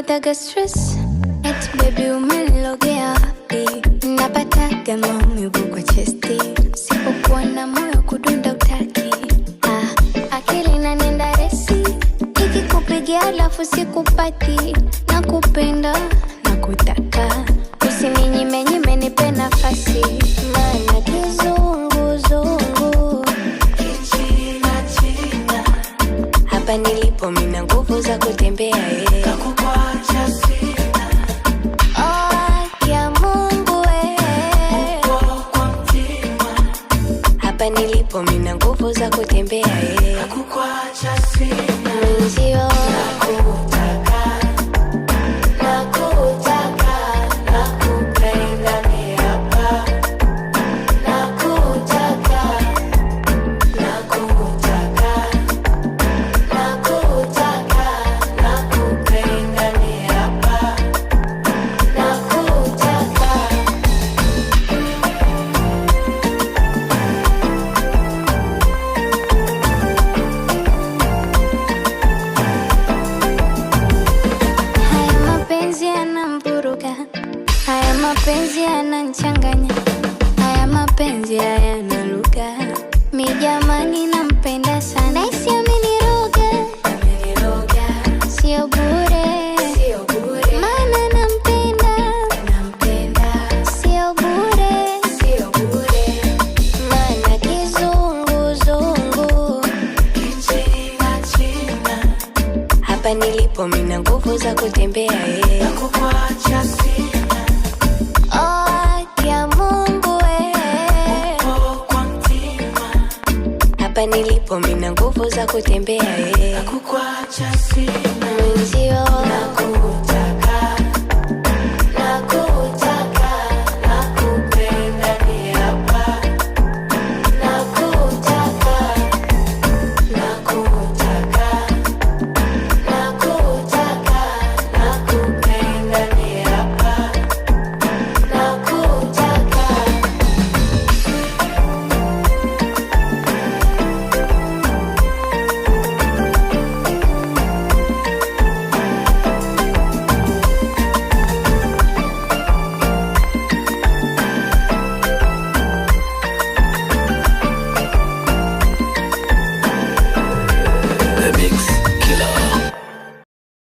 napataga stress, eti baby umenilogea wapi? Napataga maumivu kwa chesti, sipokuwa na moyo kudunda utaki. Akili inanienda resi, nikikupigia alafu sikupati. Nakupenda, nakutaka, usininyime nyime, nipe nafasi. Maana kizunguzungu hapa nilipo mina nguvu za kutembea, Kakukuacha sina. ya Mungu Upo kwa mtima. hapa nilipo mina nguvu za kutembea, Kakukuacha sina. Mwenzio Nakutaka, nakutaka, nakupenda ni hapa. Nakutaka, nakutaka, nakutaka, nakupenda ni hapa. Nakutaka. haya mapenzi yanamvuruga, haya mapenzi yananchanganya, haya mapenzi hayana lugha. Mi jamani nampenda sana, isi ameniroga, Ameniroga, sio bure, sio bure. maana nampenda, Nampenda, sio bure, sio bure. maana kizunguzungu Kichina china. hapa nilipo mina nguvu za kutembea, Kakukuacha sina. ya Mungu Upo kwa mtima. hapa nilipo mina nguvu za kutembea, Kakukuacha sina. mwenzio Nakutaka.